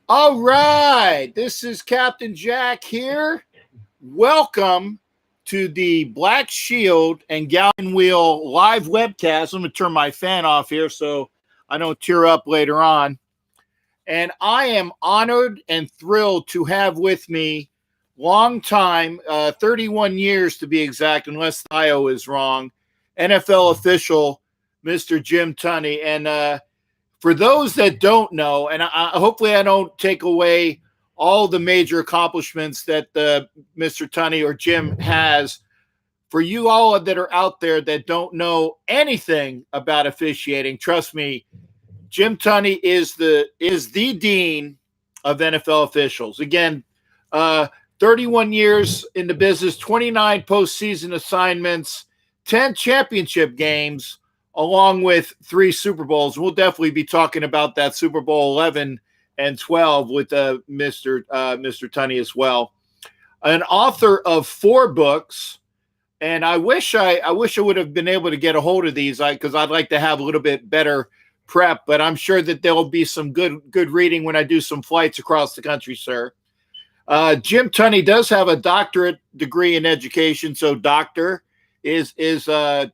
All right, this is Captain Jack here. Welcome to the Black Shield and Galleon Wheel live webcast. I'm going to turn my fan off here so I don't tear up later on. And I am honored and thrilled to have with me long time, 31 years to be exact, unless the bio is wrong, NFL official, Mr. Jim Tunney. And for those that don't know, and hopefully I don't take away all the major accomplishments that Mr. Tunney or Jim has, for you all that are out there that don't know anything about officiating, trust me, Jim Tunney is the dean of NFL officials. Again, 31 years in the business, 29 postseason assignments, 10 championship games, along with 3 Super Bowls. We'll definitely be talking about that Super Bowl 11 and 12 with Mr. Tunney as well. An author of 4 books, and I wish I would have been able to get a hold of these because I'd like to have a little bit better prep, but I'm sure that there will be some good reading when I do some flights across the country, sir. Jim Tunney does have a doctorate degree in education, so doctor is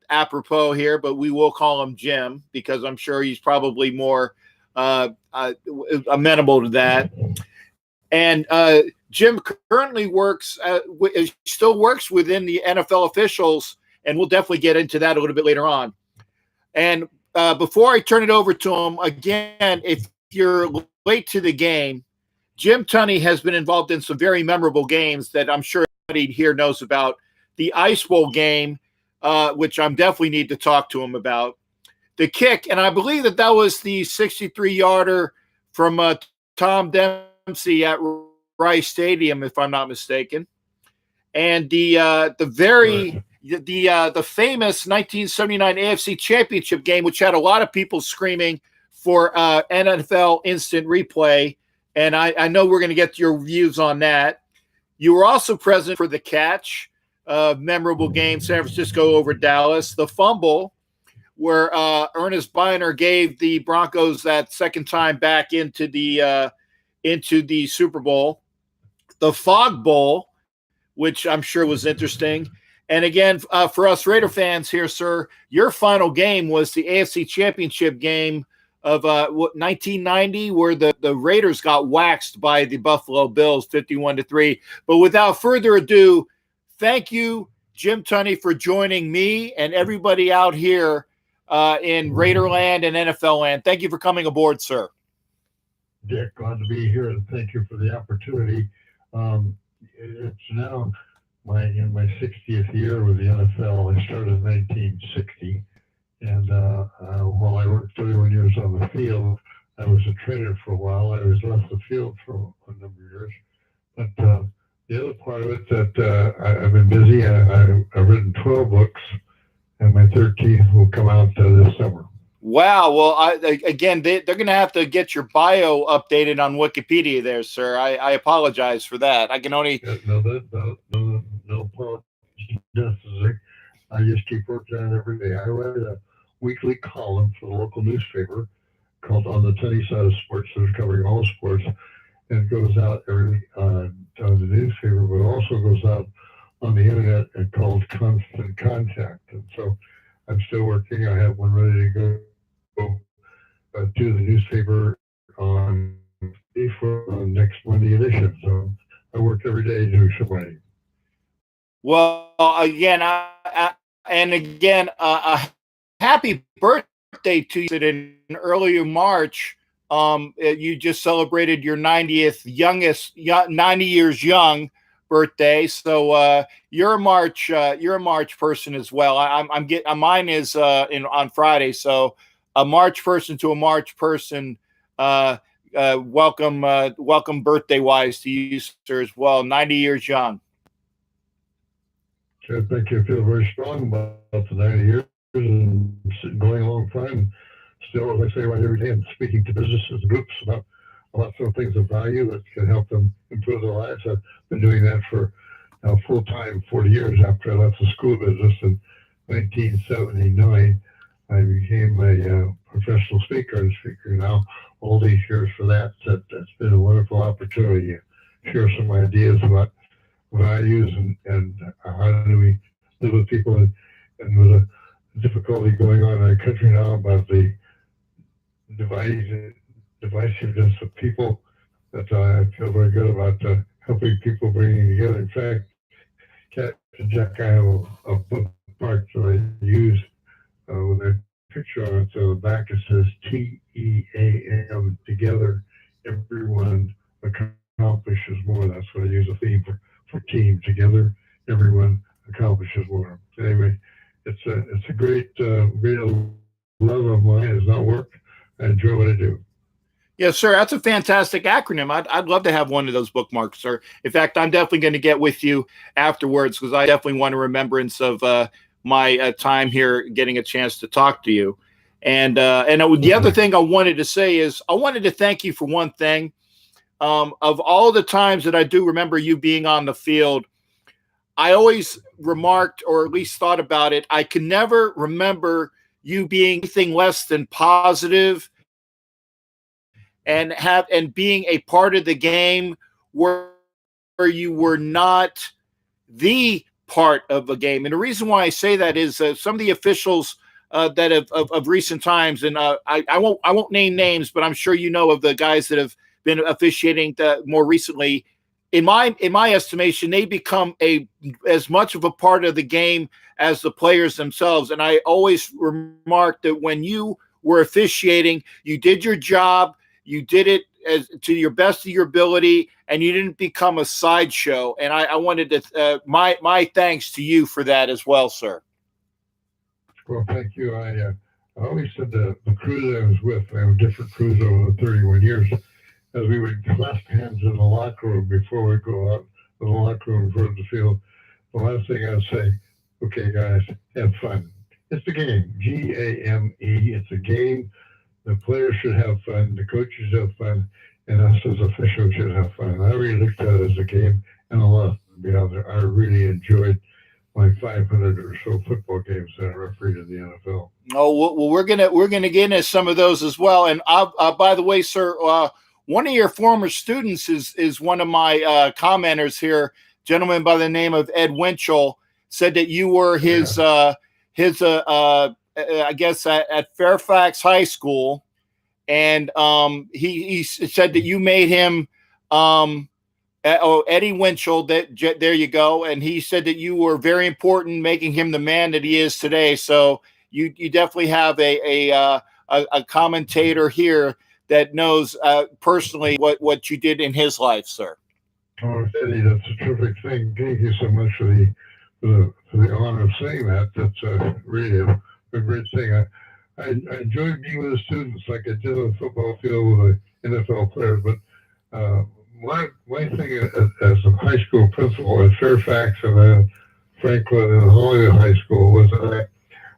apropos here, but we will call him Jim because I'm sure he's probably more amenable to that. And Jim currently still works within the NFL officials, and we'll definitely get into that a little bit later on. And before I turn it over to him, again, if you're late to the game, Jim Tunney has been involved in some very memorable games that I'm sure everybody here knows about. The Ice Bowl game, which I'm definitely need to talk to him about. The kick, and I believe that was the 63-yarder from Tom Dempsey at Rice Stadium, if I'm not mistaken. And the famous 1979 AFC Championship game, which had a lot of people screaming for NFL Instant Replay. And I know we're going to get your views on that. You were also present for the catch. Memorable game, San Francisco over Dallas. The fumble, where Ernest Biner gave the Broncos that second time back into the Super Bowl. The Fog Bowl, which I'm sure was interesting. And again, for us Raider fans here, sir, your final game was the AFC Championship game of 1990, where the Raiders got waxed by the Buffalo Bills 51-3. But without further ado, thank you, Jim Tunney, for joining me and everybody out here in Raiderland and NFL land. Thank you for coming aboard, sir. Dick, glad to be here, and thank you for the opportunity. It's now in my 60th year with the NFL. I started in 1960, and while I worked 31 years on the field, I was a trainer for a while. I was left the field for a number of years. But the other part of it that I've been busy. I've written 12 books, and my 13th will come out this summer. Wow. Well, again, they're going to have to get your bio updated on Wikipedia there, sir. I apologize for that. I can only... No apologies necessary. I just keep working on it every day. I write a weekly column for the local newspaper called On the Tunney Side of Sports, so it's covering all sports. And it goes out every on the newspaper, but also goes out on the internet and called Constant Contact. And so I'm still working. I have one ready to go to the newspaper on next Monday edition. So I work every day doing some writing. Well, again, happy birthday to you in earlier March. You just celebrated your 90 years young birthday. So you're a March person as well. I'm getting mine is on Friday. So a March person to a March person. Welcome birthday wise to you, sir, as well. 90 years young. I think I feel very strong about the 90 years and going along fine. Still, as I say right every day, I'm speaking to businesses and groups about some things of value that can help them improve their lives. I've been doing that for full time 40 years after I left the school business in 1979. I became a professional speaker and speaker now all these years for that. That's been a wonderful opportunity to share some ideas about values and how do we live with people and with the difficulty going on in our country now about the divisiveness of people, that I feel very good about helping people bringing together. In fact, Captain Jack, I have a bookmark that I use with a picture on it. So the back it says TEAM, together everyone accomplishes more. That's what I use a theme for team. Together everyone accomplishes more. Anyway, it's a great love of mine. It's not work. I enjoy what I do. Yes, sir. That's a fantastic acronym. I'd love to have one of those bookmarks, sir. In fact, I'm definitely going to get with you afterwards because I definitely want a remembrance of my time here, getting a chance to talk to you. And the other thing I wanted to say is I wanted to thank you for one thing. Of all the times that I do remember you being on the field, I always remarked, or at least thought about it, I can never remember you being anything less than positive and being a part of the game where you were not the part of a game. And the reason why I say that is some of the officials that of recent times, and I won't name names, but I'm sure you know of the guys that have been officiating more recently. In my estimation, they become as much of a part of the game as the players themselves. And I always remarked that when you were officiating, you did your job. You did it to your best of your ability, and you didn't become a sideshow. And I wanted to my thanks to you for that as well, sir. Well, thank you. I always said the crew that I was with, I have different crews over the 31 years, as we would clasp hands in the locker room before we go out in the locker room for the field. The last thing I'd say, okay, guys, have fun. It's a game, GAME. It's a game. The players should have fun, the coaches have fun, and us as officials should have fun. I really looked at it as a game and a lot. I really enjoyed my 500 or so football games that I refereed in the NFL. Oh well, we're gonna get into some of those as well. And by the way, sir, one of your former students is one of my commenters here, gentleman by the name of Ed Winchell, said that you were his I guess at Fairfax High School, and he said that you made him Eddie Winchell. There you go. And he said that you were very important, making him the man that he is today. So you definitely have a commentator here that knows personally what you did in his life, sir. Oh, Eddie, that's a terrific thing. Thank you so much for the honor of saying that. That's really a great thing. I enjoy being with the students like I did on the football field with the NFL players. But my thing as a high school principal at Fairfax and then Franklin and Hollywood High School was that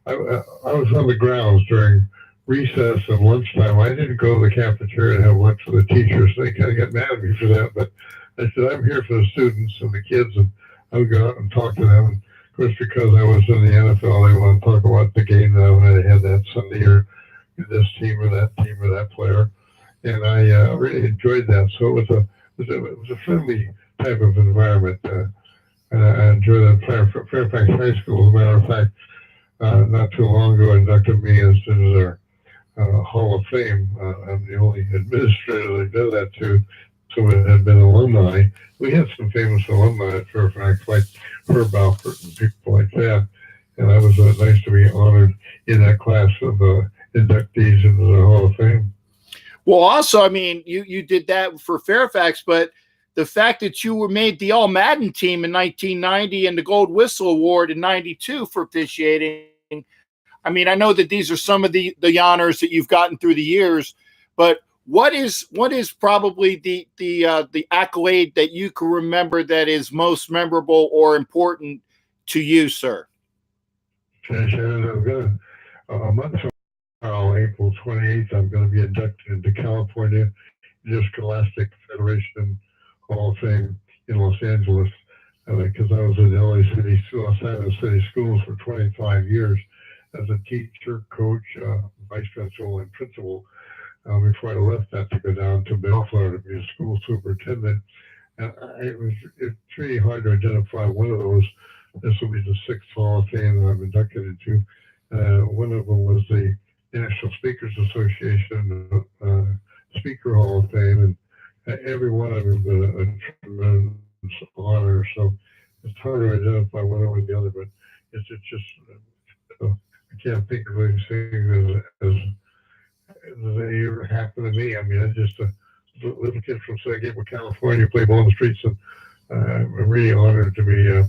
I was on the grounds during recess and lunchtime. I didn't go to the cafeteria and have lunch with the teachers. They kind of got mad at me for that. But I said, I'm here for the students and the kids, and I would go out and talk to them. And of course, because I was in the NFL, they want to talk about the game that I had that Sunday, or this team or that player, and I really enjoyed that. So it was a friendly type of environment, and I enjoyed that. Fairfax High School, as a matter of fact, not too long ago, inducted me into their Hall of Fame. I'm the only administrator they did that to. So it had been alumni. We had some famous alumni at Fairfax, like Herb Alpert and people like that. And that was nice to be honored in that class of inductees into the Hall of Fame. Well, also, I mean, you did that for Fairfax, but the fact that you were made the All Madden team in 1990 and the Gold Whistle Award in 92 for officiating. I mean, I know that these are some of the honors that you've gotten through the years, but what is probably the accolade that you can remember that is most memorable or important to you, sir? A month from now, April 28th, I'm going to be inducted into California Interscholastic Federation Hall of Fame in Los Angeles, because I was in the Los Angeles City Schools for 25 years. as a teacher, coach, vice principal, and principal before I left that to go down to Bellflower to be a school superintendent. And it's really hard to identify one of those. This will be the sixth Hall of Fame that I'm inducted into. One of them was the National Speakers Association Speaker Hall of Fame, and every one of them is a tremendous honor. So it's hard to identify one over the other, but it's just I can't think of anything as they ever happened to me. I mean, I'm just a little kid from San Gabriel, California, play ball in the streets, and I'm really honored to be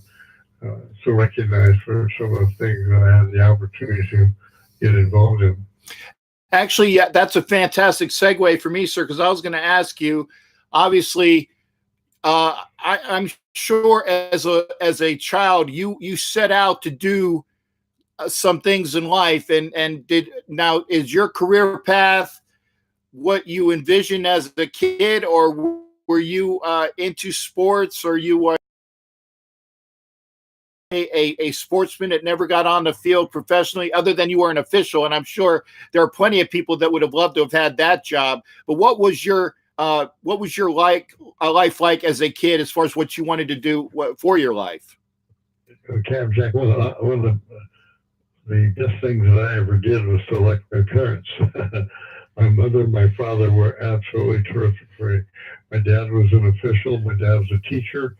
so recognized for some of the things that I had the opportunity to get involved in. Actually, yeah, that's a fantastic segue for me, sir, because I was going to ask you, obviously, I'm sure as a child, you set out to do some things in life, and now is your career path what you envisioned as a kid, or were you into sports, or you were a sportsman that never got on the field professionally, other than you were an official? And I'm sure there are plenty of people that would have loved to have had that job. But what was your life like as a kid, as far as what you wanted to do for your life? Cam Jack, one of the best things that I ever did was to elect my parents. My mother and my father were absolutely terrific for me. My dad was an official. My dad was a teacher.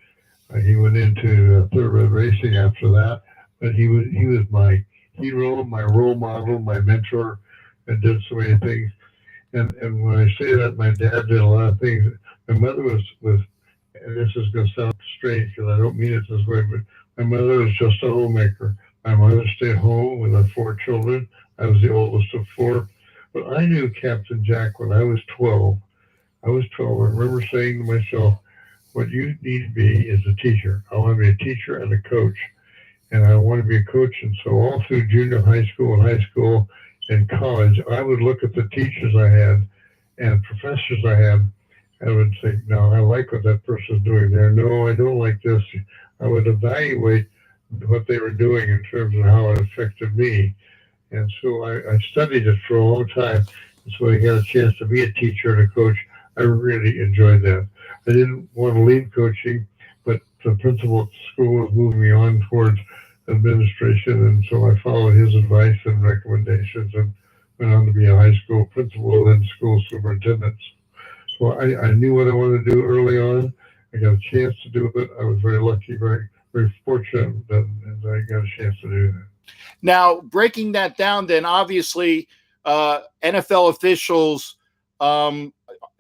He went into thoroughbred racing after that, but he was my hero, my role model, my mentor, and did so many things. And when I say that, my dad did a lot of things. My mother was, and this is going to sound strange because I don't mean it this way, but my mother was just a homemaker. My mother stayed home with our 4 children. I was the oldest of 4. But I knew Captain Jack when I was 12. I remember saying to myself, what you need to be is a teacher. I want to be a teacher and a coach. And I want to be a coach. And so all through junior high school and college, I would look at the teachers I had and professors I had. I would say, no, I like what that person's doing there. No, I don't like this. I would evaluate what they were doing in terms of how it affected me. And so I studied it for a long time. And so I got a chance to be a teacher and a coach. I really enjoyed that. I didn't want to leave coaching, but the principal at the school was moving me on towards administration. And so I followed his advice and recommendations and went on to be a high school principal and school superintendent. So I knew what I wanted to do early on. I got a chance to do it. I was very lucky, very, very fortunate that I got a chance to do that. Now, breaking that down, then obviously NFL officials,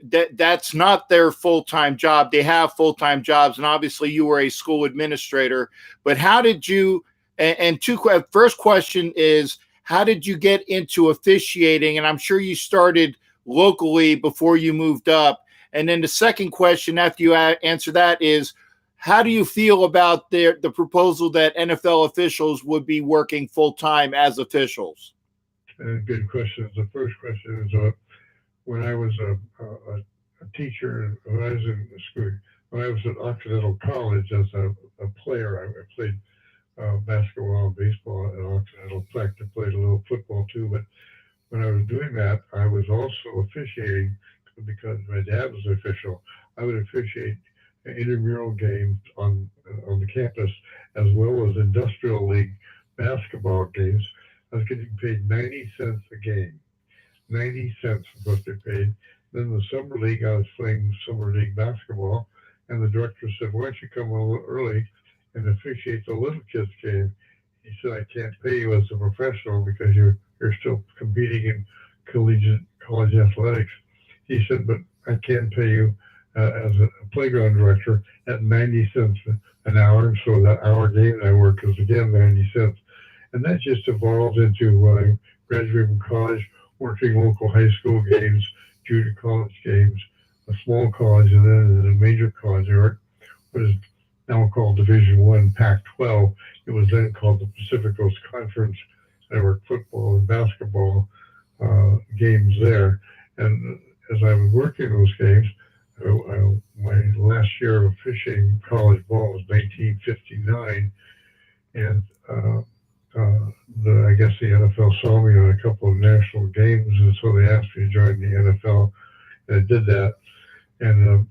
that's not their full-time job. They have full-time jobs, and obviously you were a school administrator. But how did you? First question is, how did you get into officiating? And I'm sure you started locally before you moved up. And then the second question after you answer that is, how do you feel about the proposal that NFL officials would be working full-time as officials? Good questions. The first question is, when I was a teacher, when I was in school, when I was at Occidental College as a player, I played basketball and baseball at Occidental. In fact, I played a little football too. But when I was doing that, I was also officiating because my dad was an official. I would officiate intramural games on the campus, as well as industrial league basketball games. I was getting paid 90 cents a game. 90 cents was what they paid. Then the summer league, I was playing summer league basketball, and the director said, why don't you come a little early and officiate the little kids game? He said, I can't pay you as a professional because you're still competing in college athletics. He said, but I can pay you as a playground director at 90 cents an hour. And so that hour game that I worked was again 90 cents. And that just evolved into when I graduated from college, working local high school games, junior college games, a small college, and then in a major college. I worked what is now called Division I, Pac-12. It was then called the Pacific Coast Conference. I worked football and basketball games there. And as I was working those games, my last year of officiating college ball was 1959, and I guess the NFL saw me on a couple of national games, and so they asked me to join the NFL, and I did that. And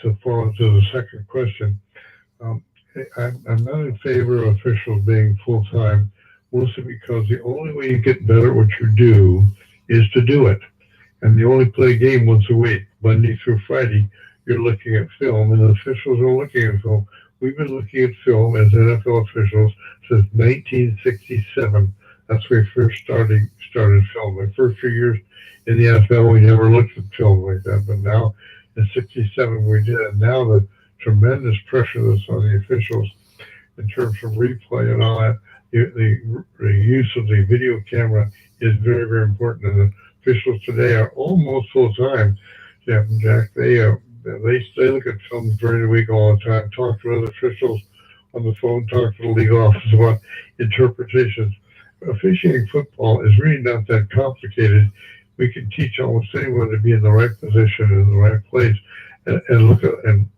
to fall into the second question, um, I'm not in favor of officials being full time, mostly because the only way you get better at what you do is to do it. And you only play a game once a week, Monday through Friday. You're looking at film, and the officials are looking at film. We've been looking at film as NFL officials since 1967. That's when we first started film. My first few years in the NFL, we never looked at film like that. But now, in '67, we did. And now the tremendous pressure that's on the officials in terms of replay and all that, the use of the video camera is very, very important. And the officials today are almost full time. Yeah, Jack, they look at films during the week all the time, talk to other officials on the phone, talk to the league office about interpretations. Officiating football is really not that complicated. We can teach almost anyone to be in the right position in the right place and look at and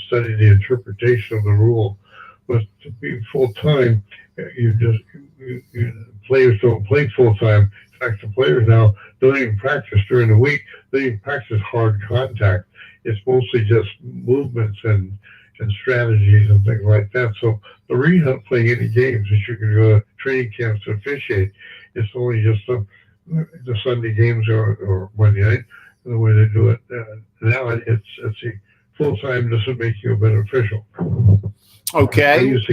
study the interpretation of the rule. But to be full time, players don't play full time. In fact, the players now don't even practice during the week. They even practice hard contact. It's mostly just movements and strategies and things like that. So the reason I'm playing any games is you can go to training camps to officiate. It's only just the Sunday games or Monday night, the way they do it. Now it's a full time doesn't make you a better official. Okay. I use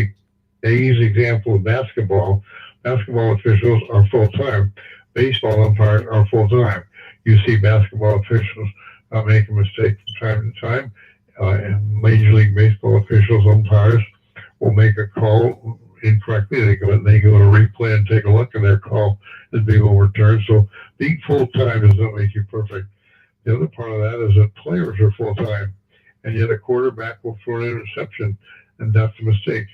the example of basketball. Basketball officials are full time. Baseball umpires are full time. You see basketball officials make a mistake from time to time, and Major League Baseball officials, umpires, will make a call incorrectly. They go to replay and take a look, and their call is being overturned. So being full time does not make you perfect. The other part of that is that players are full time, and yet a quarterback will throw an interception, and that's a mistake.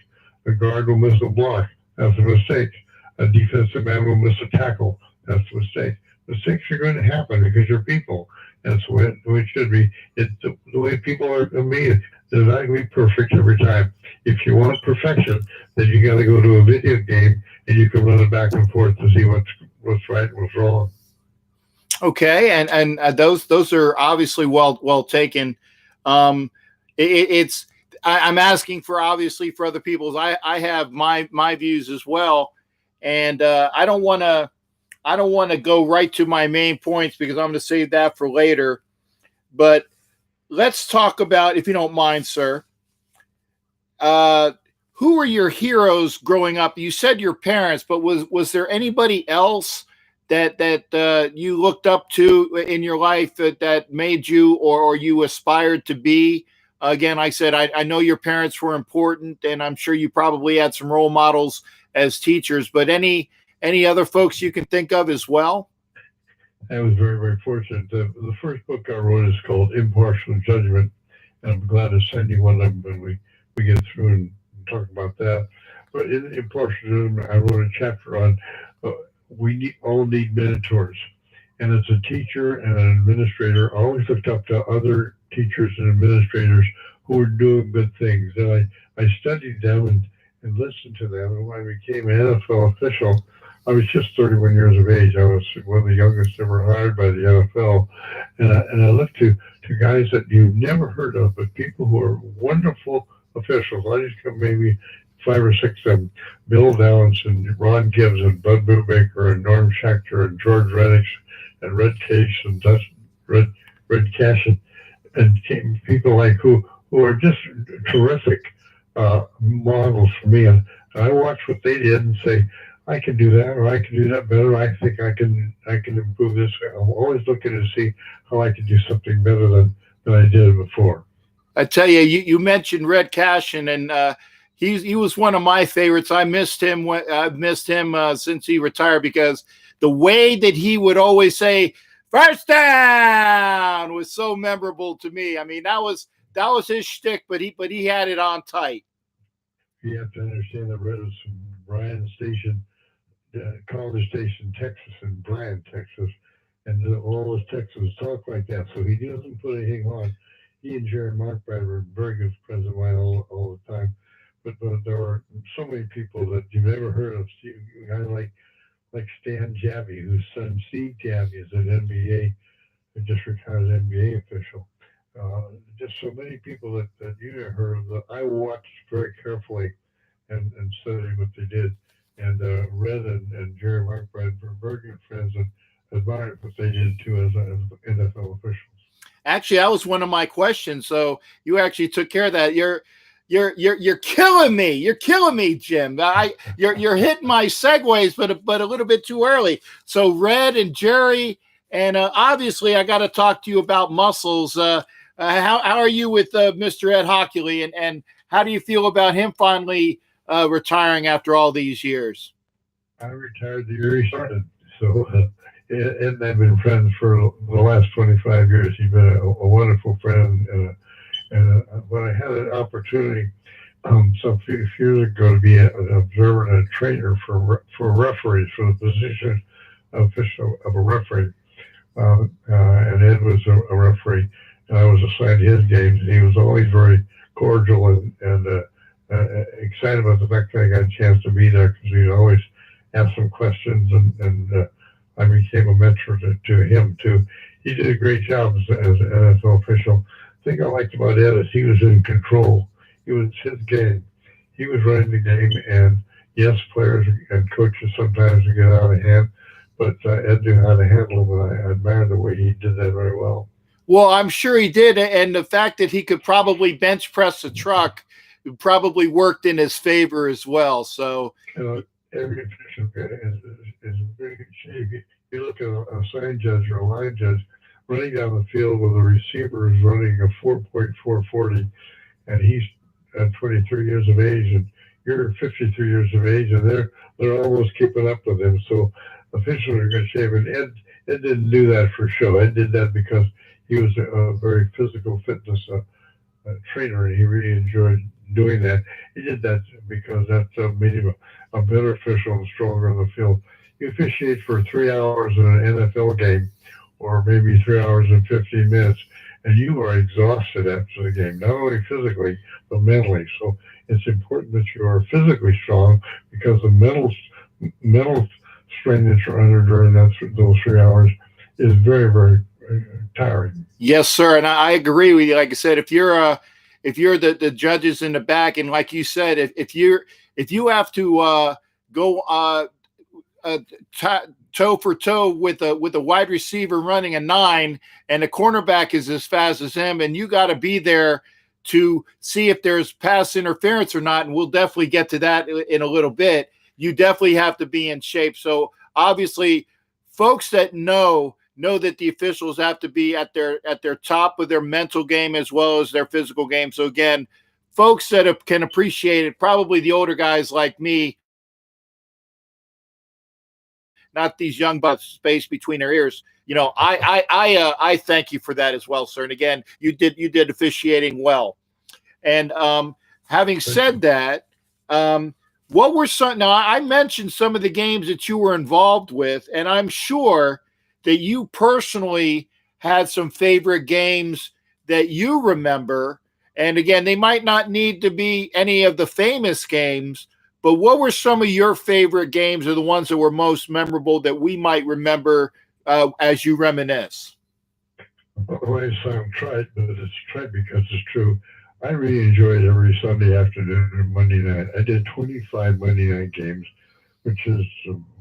A guard will miss a block. That's a mistake. A defensive man will miss a tackle. That's a mistake. Mistakes are going to happen because you're people. That's the way it should be. The way people are made. They're not going to be perfect every time. If you want perfection, then you got to go to a video game and you can run it back and forth to see what's right and what's wrong. Okay, and those are obviously well taken. I'm asking for obviously for other people's. I have my views as well, and I don't want to go right to my main points because I'm going to save that for later. But let's talk about, if you don't mind, sir. Who were your heroes growing up? You said your parents, but was there anybody else that you looked up to in your life that made you or you aspired to be? Again, I said I know your parents were important, and I'm sure you probably had some role models as teachers. But any other folks you can think of as well? I was very, very fortunate. The first book I wrote is called Impartial Judgment, and I'm glad to send you one of them when we get through and talk about that. But in Impartial Judgment, I wrote a chapter on we all need mentors. And as a teacher and an administrator, I always looked up to other teachers and administrators who were doing good things. And I studied them and listened to them. And when I became an NFL official, I was just 31 years of age. I was one of the youngest ever hired by the NFL. And I looked to guys that you've never heard of, but people who are wonderful officials. I just got maybe 5 or 6 of them: Bill Downs and Ron Gibbs and Bud Brubaker and Norm Schechter and George Reddick and Red Cashen and Red Cashen, and people like who are just terrific models for me. And I watch what they did and say, I can do that, or I can do that better. I think I can improve this. I'm always looking to see how I can do something better than I did before. I tell you, you mentioned Red Cashen, and he was one of my favorites. I missed him. I've missed him since he retired, because the way that he would always say "first down" was so memorable to me. I mean, that was his shtick, but he had it on tight. You have to understand that Red was from Bryan Station, College Station, Texas, and Bryan, Texas, and all those Texans talk like that. So he doesn't put anything on. He and Jerry Markbreit were very good friends of mine all the time. but there were so many people that you never heard of. A guy like Stan Javi, whose son Steve Javi is an NBA, just retired NBA official. Just so many people that you never heard of that I watched very carefully and studied what they did. And Red and Jerry Markbreit were very good friends and admired what they did too as NFL officials. Actually, that was one of my questions. So you actually took care of that. You're killing me. You're killing me, Jim. You're hitting my segues, but a little bit too early. So Red and Jerry, and obviously I got to talk to you about muscles. How are you with Mr. Ed Hochuli, and how do you feel about him finally retiring after all these years? I retired the year he started, so Ed and I've been friends for the last 25 years. He's been a wonderful friend, and when I had an opportunity some few years ago to be an observer and a trainer for referees, for the position official of a referee, and Ed was a referee, and I was assigned his games, and he was always very cordial and excited about the fact that I got a chance to be there, because he'd always ask some questions, and I became a mentor to him too. He did a great job as an NFL official. The thing I liked about Ed is he was in control. It was his game. He was running the game, and yes, players and coaches sometimes would get out of hand, but Ed knew how to handle them, and I admire the way he did that very well. Well, I'm sure he did, and the fact that he could probably bench press a truck probably worked in his favor as well. So every official is in very good shape. You look at a sign judge or a line judge running down the field with a receiver who's running a 4.440, and he's 23 years of age, and you're 53 years of age, and they're almost keeping up with him. So officials are in good shape, and Ed didn't do that for show. Ed did that because he was a very physical fitness trainer, and he really enjoyed doing that. He did that because that made him a better official and stronger on the field. You officiate for 3 hours in an NFL game, or maybe 3 hours and 15 minutes, and you are exhausted after the game, not only physically, but mentally. So it's important that you are physically strong, because the mental strain that you're under during those 3 hours is very, very tiring. Yes, sir. And I agree with you. Like I said, if you're the judges in the back, and like you said, if you have to go toe for toe with a wide receiver running a 9, and the cornerback is as fast as him, and you got to be there to see if there's pass interference or not, and we'll definitely get to that in a little bit. You definitely have to be in shape. So obviously, folks that know that the officials have to be at their top of their mental game as well as their physical game. So again, folks that can appreciate it, probably the older guys like me, not these young butts spaced between their ears. I thank you for that as well, sir. And again, you did officiating well. And having said that, what were some? Now I mentioned some of the games that you were involved with, and I'm sure that you personally had some favorite games that you remember. And again, they might not need to be any of the famous games, but what were some of your favorite games, or the ones that were most memorable that we might remember as you reminisce? Always sound trite, but it's trite because it's true. I really enjoyed every Sunday afternoon and Monday night. I did 25 Monday night games, which is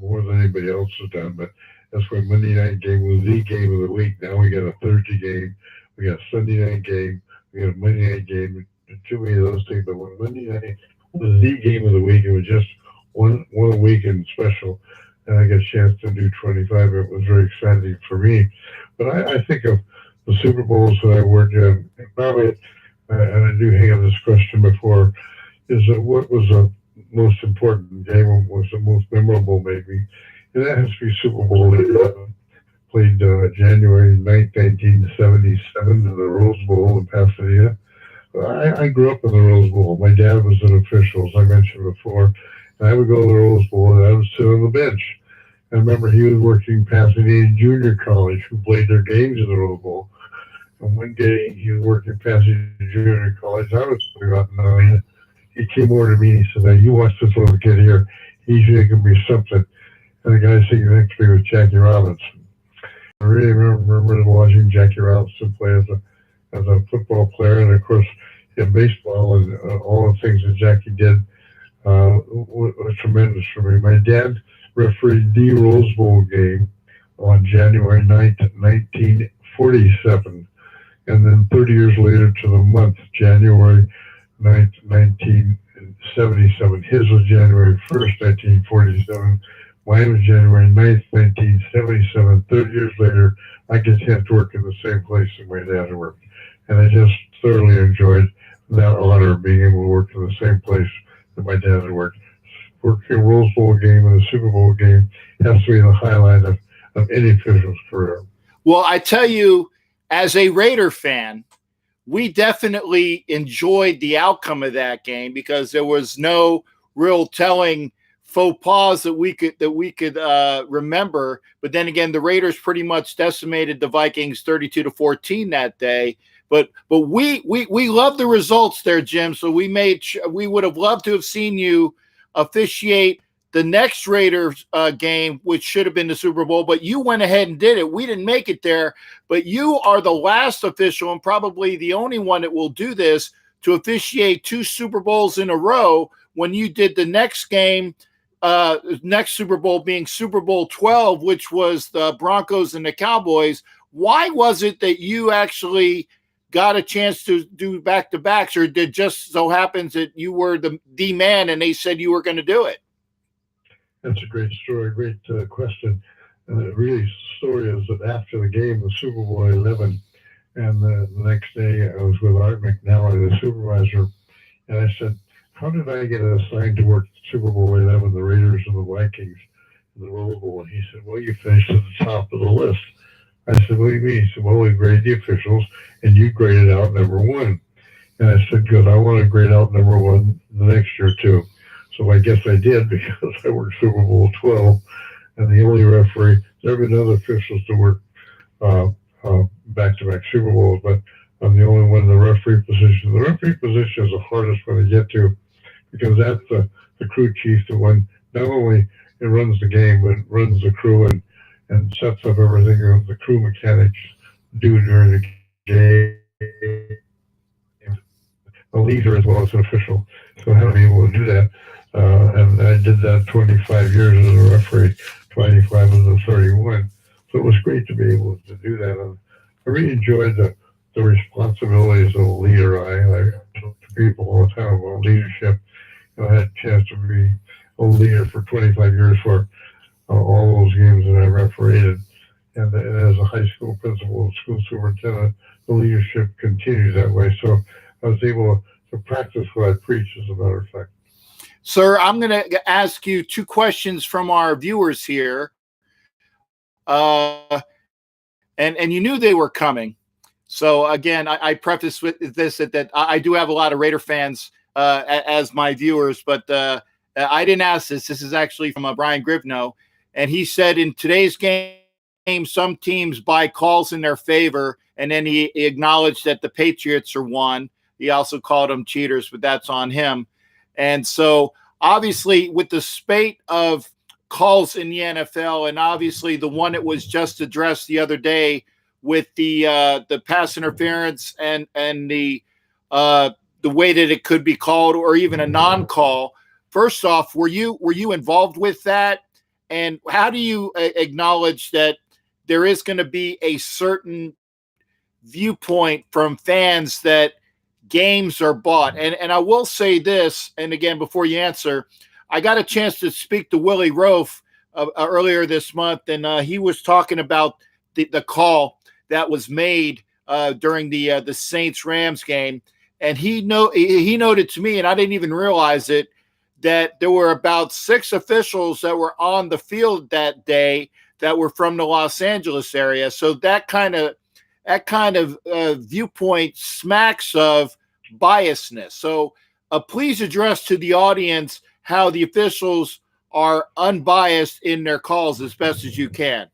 more than anybody else has done, but that's why Monday night game was the game of the week. Now we got a Thursday game, we got a Sunday night game, we got a Monday night game. Too many of those things, but when Monday night was the game of the week, it was just one weekend special, and I got a chance to do 25. It was very exciting for me. But I think of the Super Bowls that I worked in, probably, and I do hang on this question before, is that what was the most important game, was the most memorable maybe? And that has to be Super Bowl 11, played January 9th, 1977 in the Rose Bowl in Pasadena. I grew up in the Rose Bowl. My dad was an official, as I mentioned before, and I would go to the Rose Bowl, and I would sit on the bench. I remember he was working Pasadena Junior College, who played their games in the Rose Bowl. And one day he was working Pasadena Junior College. I was about 9. he came over to me and he said, "Now you watch this little kid here. He's going to be something." And the guy sitting next to me was Jackie Robinson. I really remember watching Jackie Robinson play as a football player, and of course in baseball, and all the things that Jackie did was tremendous for me. My dad refereed the Rose Bowl game on January 9th, 1947. And then 30 years later to the month, January 9th, 1977. His was January 1st, 1947. Mine was January 9th, 1977. 30 years later, I get sent to work in the same place that my dad worked. And I just thoroughly enjoyed that honor of being able to work in the same place that my dad had worked. Working a Rose Bowl game and a Super Bowl game has to be the highlight of any official's career. Well, I tell you, as a Raider fan, we definitely enjoyed the outcome of that game because there was no real telling faux pas that we could remember. But then again, the Raiders pretty much decimated the Vikings 32-14 that day. But we love the results there, Jim. So we would have loved to have seen you officiate the next Raiders game, which should have been the Super Bowl, but you went ahead and did it. We didn't make it there, but you are the last official and probably the only one that will do this to officiate 2 Super Bowls in a row when you did the next game, next Super Bowl being Super Bowl 12, which was the Broncos and the Cowboys. Why was it that you actually got a chance to do back-to-backs, or did just so happens that you were the man and they said you were going to do it? That's a great story, great question. Really, the story is that after the game, the Super Bowl 11, and the next day I was with Art McNally, the supervisor, and I said, "How did I get assigned to work Super Bowl 11, the Raiders and the Vikings, in the Rose Bowl?" And he said, "Well, you finished at the top of the list." I said, "What do you mean?" He said, "Well, we grade the officials, and you graded out number 1. And I said, "Good, I want to grade out number 1 the next year, too." So I guess I did because I worked Super Bowl 12, and the only referee. There have been other officials to work back-to-back Super Bowls, but I'm the only one in the referee position. The referee position is the hardest one to get to because that's the crew chief, the one not only it runs the game, but runs the crew and sets up everything that the crew mechanics do during the game. A leader as well as an official, so I haven't been able to do that. And I did that 25 years as a referee, 25 as a 31. So it was great to be able to do that. And I really enjoyed the responsibilities of a leader. I talk to people all the time about leadership. And I had a chance to be a leader for 25 years for all those games that I refereed. And as a high school principal and school superintendent, the leadership continued that way. So I was able to practice what I preach, as a matter of fact. Sir, I'm going to ask you 2 questions from our viewers here. And you knew they were coming. So, again, I preface with this that I do have a lot of Raider fans as my viewers, but I didn't ask this. This is actually from Brian Grivno. And he said in today's game, some teams buy calls in their favor, and then he acknowledged that the Patriots are one. He also called them cheaters, but that's on him. And so, obviously, with the spate of calls in the NFL, and obviously the one that was just addressed the other day with the pass interference and the way that it could be called, or even a non-call. First off, were you involved with that? And how do you acknowledge that there is going to be a certain viewpoint from fans that games are bought? And I will say this, and again, before you answer, I got a chance to speak to Willie Rofe earlier this month, and he was talking about the call that was made during the Saints-Rams game, and he noted to me, and I didn't even realize it, that there were about 6 officials that were on the field that day that were from the Los Angeles area. So that kind of viewpoint smacks of biasness. So please address to the audience how the officials are unbiased in their calls as best as you can.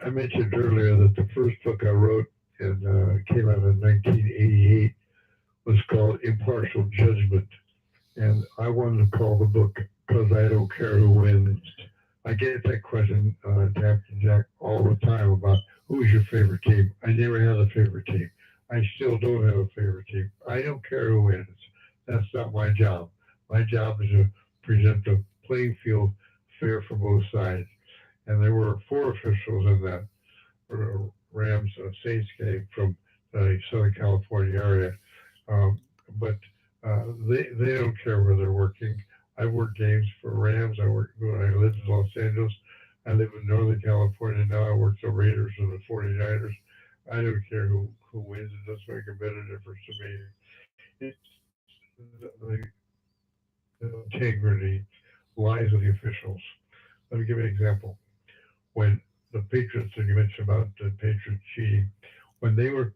I mentioned earlier that the first book I wrote came out in 1988 was called Impartial Judgment. And I wanted to call the book Because I Don't Care Who Wins. I get that question, Captain Jack, all the time about who's your favorite team. I never had a favorite team. I still don't have a favorite team. I don't care who wins. That's not my job. My job is to present the playing field fair for both sides. And there were four officials in that Rams Saints game from the Southern California area. Um, but they don't care where they're working. I worked games for Rams. I worked when I lived in Los Angeles. I live in Northern California now. I work the Raiders and the 49ers. I don't care who wins. It doesn't make a bit of difference to me. It's the integrity lies with the officials. Let me give you an example. When the Patriots, and you mentioned about the Patriots cheating, when they were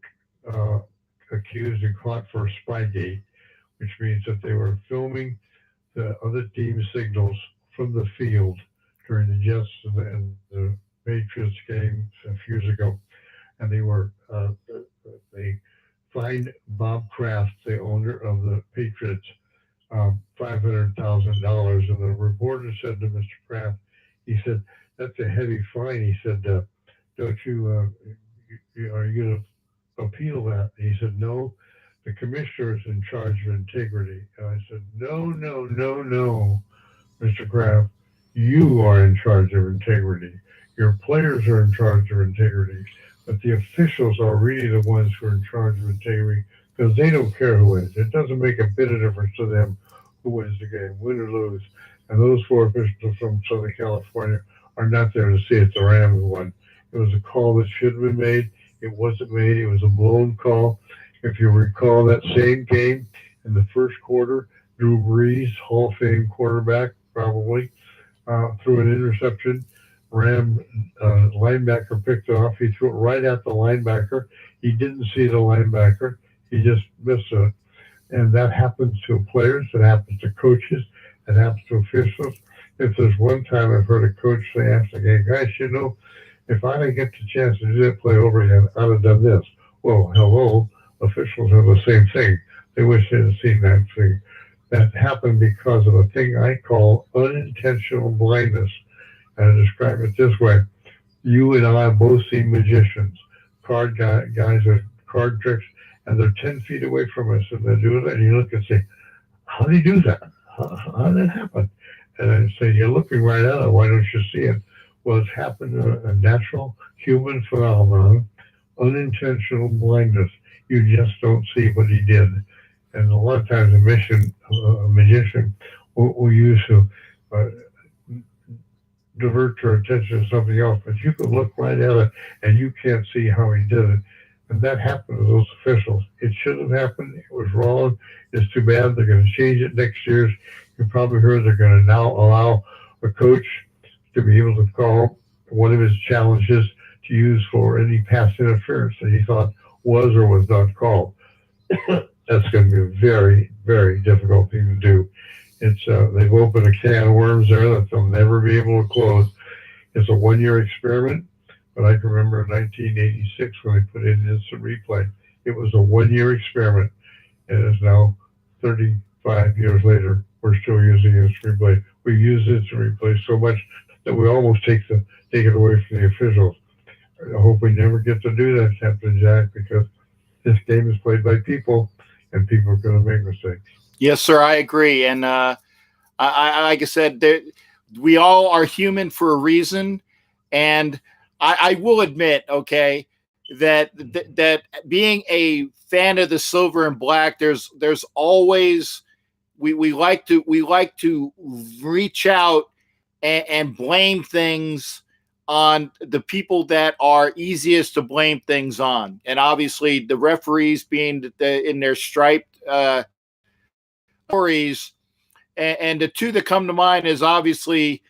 accused and caught for Spygate, which means that they were filming the other team's signals from the field during the Jets and the Patriots game a few years ago, and they fined Bob Kraft, the owner of the Patriots, $500,000. And the reporter said to Mr. Kraft, he said, "That's a heavy fine." He said, "Don't you are you going to appeal that?" And he said, "No, the commissioner is in charge of integrity." And I said, "No, no, no, no, Mr. Kraft, you are in charge of integrity. Your players are in charge of integrity, but the officials are really the ones who are in charge of integrity because they don't care who wins. It doesn't make a bit of difference to them who wins the game, win or lose." And those four officials from Southern California are not there to see if the Rams won. It was a call that should have been made. It wasn't made. It was a blown call. If you recall that same game in the first quarter, Drew Brees, Hall of Fame quarterback, probably, threw an interception. Ram linebacker picked it off. He threw it right at the linebacker. He didn't see the linebacker. He just missed it. And that happens to players. It happens to coaches. It happens to officials. If there's one time I've heard a coach say after the game, "Guys, if I didn't get the chance to do that play over again, I'd have done this." Well, hello, officials have the same thing. They wish they had seen that thing. That happened because of a thing I call unintentional blindness. And I describe it this way. You and I have both seen magicians, guys with card tricks, and they're 10 feet away from us, and they're doing it, and you look and say, "How do you do that? How did that happen?" And I say, "You're looking right at it. Why don't you see it?" Well, it's happened to a natural human phenomenon, unintentional blindness. You just don't see what he did. And a lot of times a magician will use to divert your attention to something else, but you can look right at it and you can't see how he did it. And that happened to those officials. It shouldn't have happened. It was wrong. It's too bad. They're going to change it next year. You probably heard they're going to now allow a coach to be able to call one of his challenges to use for any pass interference that he thought was or was not called. That's going to be a very, very difficult thing to do. It's they've opened a can of worms there that they'll never be able to close. It's a one-year experiment, but I can remember in 1986 when they put in instant replay. It was a one-year experiment, and it's now 35 years later. We're still using instant replay. We use instant replay so much that we almost take it away from the officials. I hope we never get to do that, Captain Jack, because this game is played by people, and people are going to make mistakes. Yes, sir, I agree. And I like I said, we all are human for a reason. And I will admit, okay, that being a fan of the silver and black, there's always we like to reach out and blame things on the people that are easiest to blame things on. And obviously the referees being in their striped stories, and the two that come to mind is obviously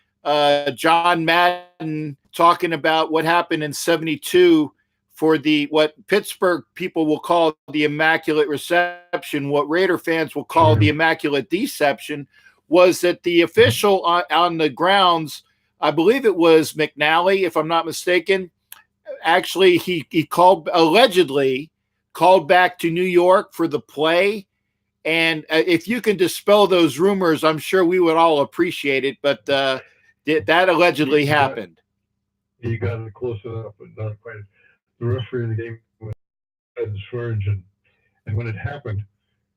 John Madden talking about what happened in '72 for what Pittsburgh people will call the Immaculate Reception, what Raider fans will call the Immaculate Deception, was that the official on the grounds, I believe it was McNally, if I'm not mistaken, actually he allegedly called back to New York for the play, And if you can dispel those rumors, I'm sure we would all appreciate it. But that allegedly happened. He got it close enough, but not quite. The referee in the game was Fred Swearingen. And when it happened,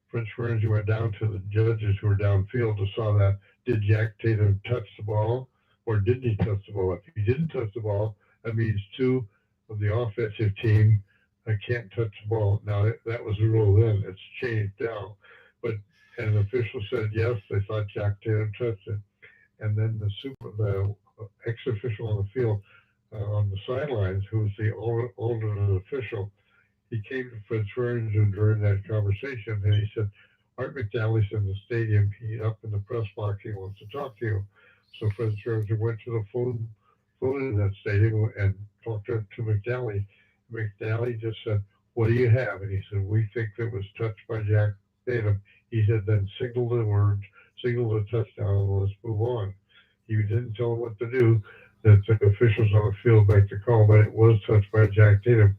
Fred Swearingen went down to the judges who were downfield to saw that. Did Jack Tatum touch the ball or didn't he touch the ball? If he didn't touch the ball, that means two of the offensive team can't touch the ball. Now, that was the rule then. It's changed now. But an official said yes, they thought Jack Tatum touched it. And then the ex-official on the field, on the sidelines, who was the older official, he came to Fred Swearingen during that conversation, and he said, Art McNally's in the stadium. He's up in the press box. He wants to talk to you. So Fred Swearingen went to the phone in that stadium and talked to McNally. McNally just said, what do you have? And he said, we think it was touched by Jack Tatum. He said, then signal the touchdown, and let's move on. He didn't tell him what to do. The officials on the field make the call, but it was touched by Jack Tatum.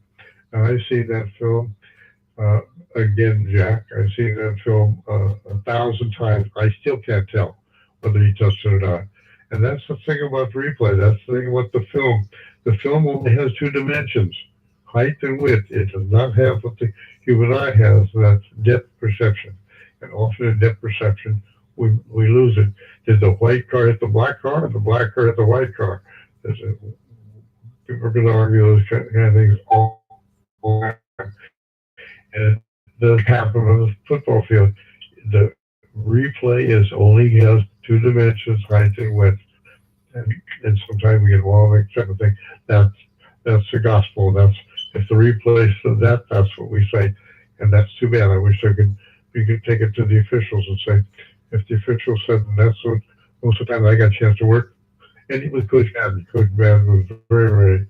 Now, I've seen that film again, Jack. I've seen that film 1,000 times. I still can't tell whether he touched it or not. And that's the thing about replay. That's the thing about the film. The film only has two dimensions, height and width. It does not have what the human eye has. That's depth perception. And often in depth perception, we lose it. Did the white car hit the black car, or the black car hit the white car? People are going to argue those kind of things all the time. And it does happen on the football field. The replay only has two dimensions, height and width. And sometimes we get involved in that thing. That's the gospel. If the replay says that, that's what we say. And that's too bad. I wish we could take it to the officials and say, if the official said that's what most of the time I got a chance to work, and it was Coach Madden. Coach Madden was very,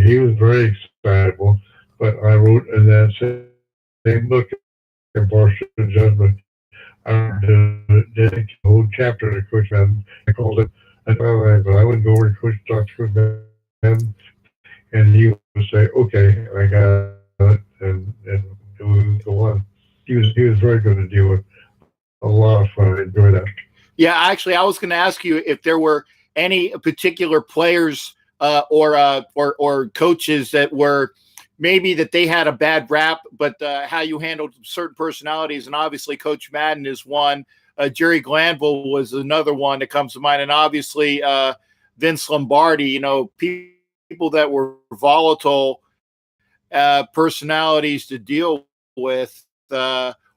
he was very excitable. But I wrote in that same book, Impartial Judgment, I did a whole chapter to Coach Madden. I called it, but I would go over to Coach Madden, and he would say, okay, I got it, and it would go on. He was very good to deal with. A lot of fun. I enjoyed that. Yeah, actually, I was going to ask you if there were any particular players or coaches that were maybe that they had a bad rap, but how you handled certain personalities. And obviously, Coach Madden is one. Jerry Glanville was another one that comes to mind. And obviously, Vince Lombardi, people that were volatile personalities to deal with.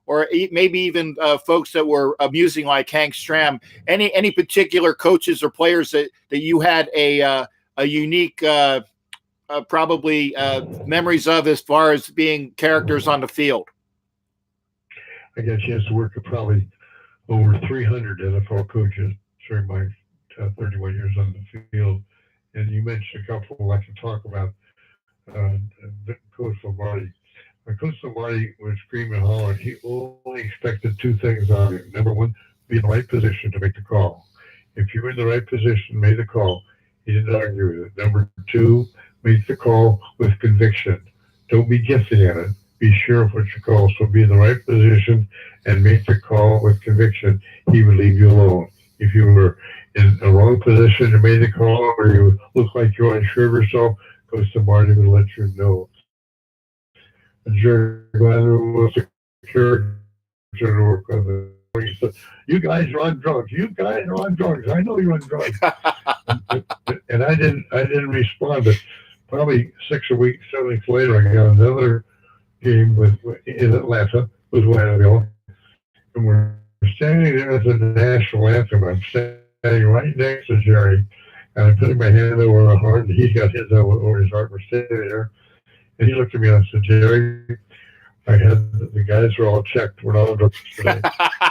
Or maybe even folks that were amusing like Hank Stram. Any particular coaches or players that you had a unique probably memories of as far as being characters on the field? I got a chance to work with probably over 300 NFL coaches during my 31 years on the field. And you mentioned a couple I can talk about. Coach Lombardi. Coach Lombardi was screaming and hollering. He only expected two things out of you. Number one, be in the right position to make the call. If you were in the right position, made the call, he didn't argue with it. Number two, make the call with conviction. Don't be guessing at it. Be sure of what you call. So be in the right position and make the call with conviction. He would leave you alone. If you were in the wrong position and made the call, or you look like you're unsure of yourself, Coach Lombardi would let you know. Jerry Glanville was a character to work with. He said, you guys are on drugs. You guys are on drugs. I know you're on drugs. and I didn't respond. But probably 7 weeks later, I got another game in Atlanta with Glanville. And we're standing there at the national anthem. I'm standing right next to Jerry. And I'm putting my hand over my heart, and he's got his over his heart. We're standing there. And he looked at me and I said, Jerry, the guys are all checked. We're not on drugs today.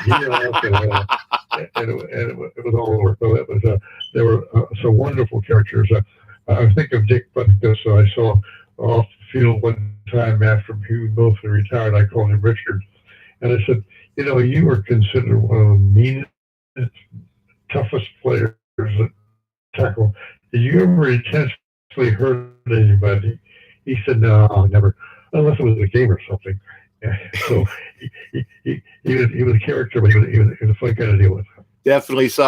He laughed, and it was all over. So it was, there were some wonderful characters. I think of Dick Butkus. I saw off the field one time after he both retired. I called him Richard. And I said, you were considered one of the meanest, toughest players that tackle. Did you ever intentionally hurt anybody? He said, no, never, unless it was a game or something. So he was a character, but he was a fun guy to deal with. Definitely. So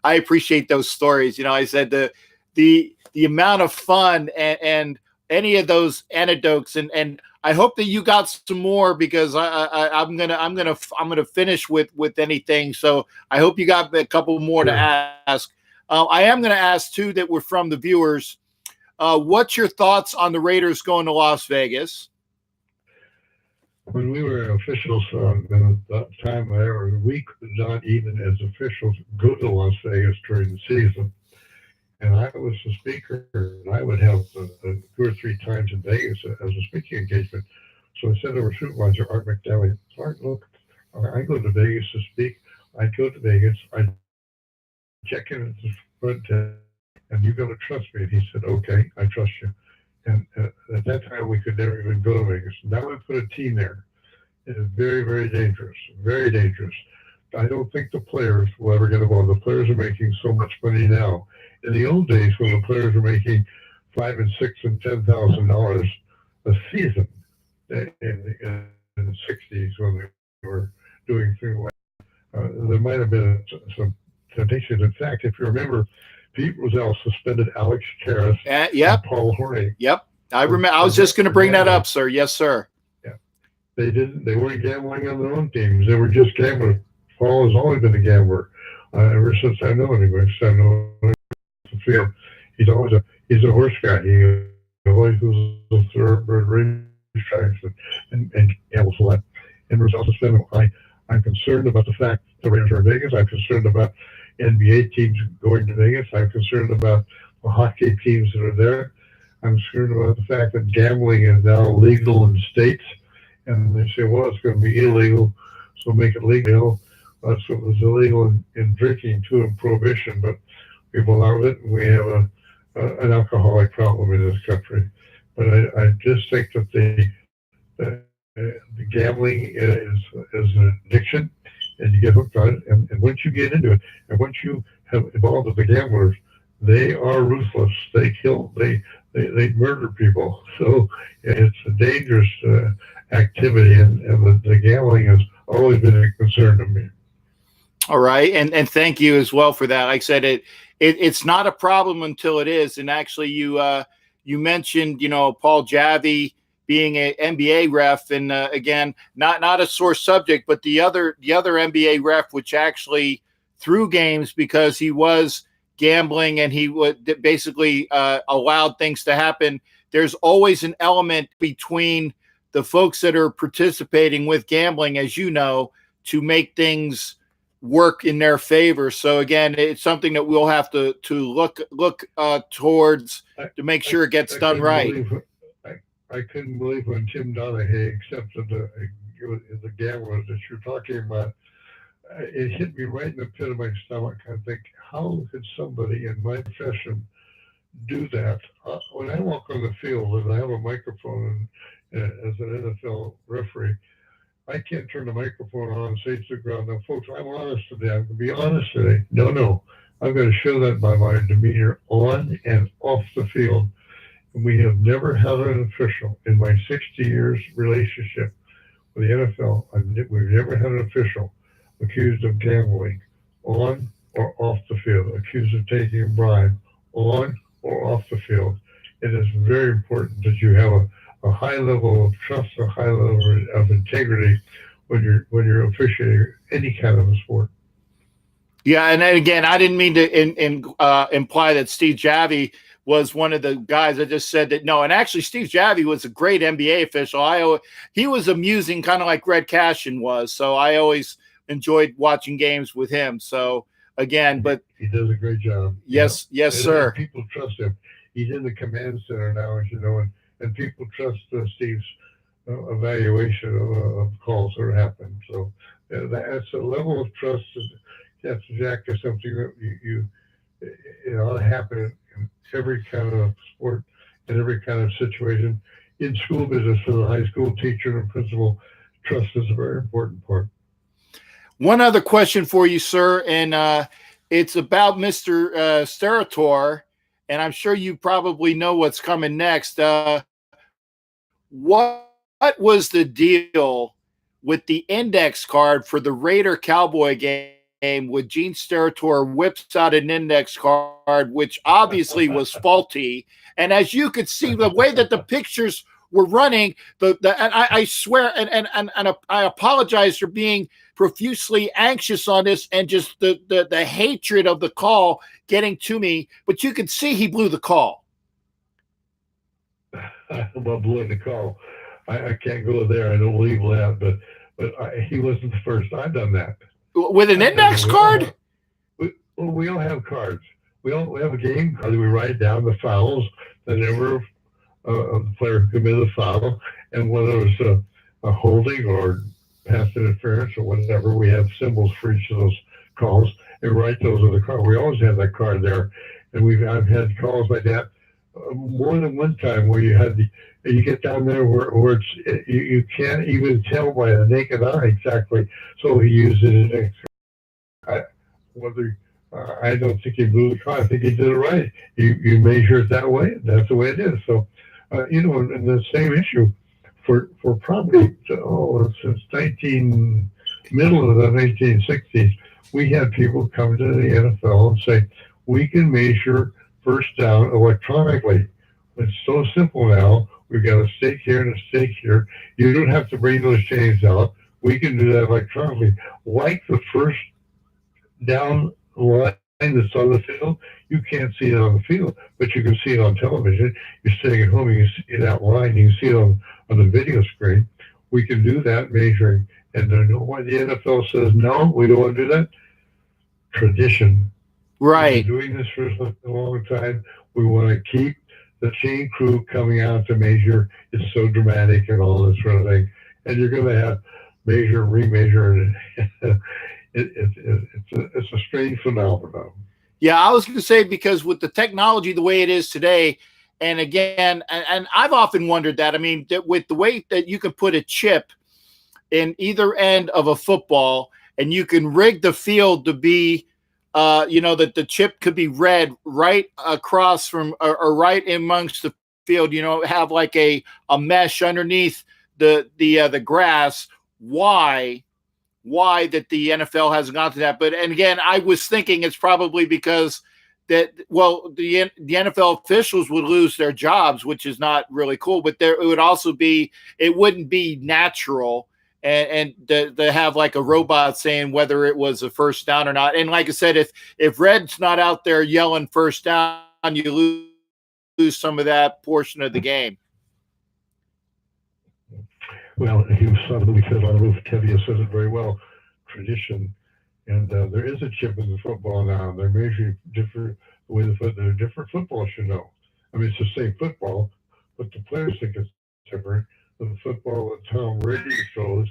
I appreciate those stories. I said the amount of fun and any of those anecdotes, and I hope that you got some more, because I'm gonna finish with anything. So I hope you got a couple more to ask. I am gonna ask too that were from the viewers. What's your thoughts on the Raiders going to Las Vegas? When we were officials, at that time, we could not even as officials go to Las Vegas during the season. And I was the speaker, and I would have 2 or 3 times in Vegas as a speaking engagement. So I said to our supervisor, Art McDowell, Art, look, I go to Vegas to speak. I go to Vegas, I check in at the front desk, and you got to trust me. And he said, okay, I trust you. And at that time, we could never even go to Vegas. Now we put a team there. It is very, very dangerous, very dangerous. I don't think the players will ever get involved. The players are making so much money now. In the old days, when the players were making $5,000 and $6,000 and $10,000 a season, in the '60s when they were doing things like there might have been some temptations. In fact, if you remember, Pete Rozelle suspended Alex Karras and Paul Hornady. Yep, I remember. I was just going to bring that up, sir. Yes, sir. Yeah, they didn't. They weren't gambling on their own teams. They were just gambling. Paul has always been a gambler ever since I know him. I know the field. He's a horse guy. He always was a thoroughbred racetracks and gambles a lot. And Rozelle suspended him. I'm concerned about the fact the Raiders are in Vegas. I'm concerned about NBA teams going to Vegas. I'm concerned about the hockey teams that are there. I'm concerned about the fact that gambling is now legal in states. And they say, well, it's going to be illegal, so make it legal. So it was illegal in drinking too in Prohibition, but we've allowed it, and we have an alcoholic problem in this country. But I just think that the gambling is an addiction, and you get hooked on it. And once you get into it, and once you have involved with the gamblers, they are ruthless. They kill, they murder people. So it's a dangerous activity, and the gambling has always been a concern to me. All right, and thank you as well for that. Like I said, it's not a problem until it is. And actually, you mentioned Paul Javi being an NBA ref, and again, not a sore subject, but the other NBA ref, which actually threw games because he was gambling and he would basically allowed things to happen. There's always an element between the folks that are participating with gambling, as you know, to make things work in their favor. So again, it's something that we'll have to look towards to make sure it gets done right. I couldn't believe when Tim Donaghy accepted the gambler that you're talking about. It hit me right in the pit of my stomach. I think, how could somebody in my profession do that? When I walk on the field and I have a microphone as an NFL referee, I can't turn the microphone on and say to the ground, now, folks, I'm honest today. I'm going to be honest today. No. I'm going to show that by my demeanor on and off the field. And we have never had an official in my 60 years relationship with the NFL. We've never had an official accused of gambling on or off the field, accused of taking a bribe on or off the field. It is very important that you have a high level of trust, a high level of integrity when you're officiating any kind of a sport. Yeah, and again, I didn't mean to imply that Steve Javi was one of the guys. I just said that no. And actually, Steve Javi was a great NBA official. He was amusing, kind of like Red Cashen was. So I always enjoyed watching games with him. So again, but he does a great job. Yes, sir. People trust him. He's in the command center now, as you know, and people trust Steve's evaluation of calls that happen. So that's a level of trust. That's exactly something that it ought to happen in every kind of sport, in every kind of situation. In school business, for the high school teacher and principal, trust is a very important part. One other question for you, sir, and it's about Mr. Steratore, and I'm sure you probably know what's coming next. What was the deal with the index card for the Raider Cowboy game with Gene Steratore whips out an index card, which obviously was faulty. And as you could see, the way that the pictures were running, and I swear, and I apologize for being profusely anxious on this and just the hatred of the call getting to me, but you could see he blew the call. Well, blowing the call. I can't go there. I don't believe that, but he wasn't the first. I've done that. With an index card? We all have cards. We have a game card. We write down the fouls, the number of the player who committed the foul, and whether it was a holding or pass interference or whatever. We have symbols for each of those calls and write those on the card. We always have that card there, and I've had calls like that more than one time where you get down there where you can't even tell by the naked eye exactly. So he used it. I don't think he blew the call. I think he did it right. You measure it that way. That's the way it is. So, and the same issue for probably since middle of the 1960s, we had people come to the NFL and say, we can measure first down electronically. It's so simple now. We've got a stake here and a stake here. You don't have to bring those chains out. We can do that electronically. Like the first down line that's on the field, you can't see it on the field, but you can see it on television. You're sitting at home, you can see that line, you can see it on the video screen. We can do that measuring. And I know why the NFL says, no, we don't want to do that. Tradition. Right. We've been doing this for a long time. We want to keep the chain crew coming out to measure. It's so dramatic and all this sort of thing. And you're going to have measure, remeasure. It's a strange phenomenon. Yeah, I was going to say, because with the technology the way it is today, and again, and I've often wondered that, I mean, that with the way that you can put a chip in either end of a football and you can rig the field to be, that the chip could be read right across from or right amongst the field, have like a mesh underneath the grass. Why that the NFL hasn't gone to that? And again, I was thinking it's probably because the NFL officials would lose their jobs, which is not really cool. But it would also be, it wouldn't be natural and to have like a robot saying whether it was a first down or not. And like I said, if Red's not out there yelling first down, you lose some of that portion of the game. Well, he was son of Louis Fiddle on the Roof. Tevye says it very well. Tradition, and there is a chip in the football now. They're measuring different the way there are different footballs. I mean, it's the same football, but the players think it's different. The football that Tom Brady throws,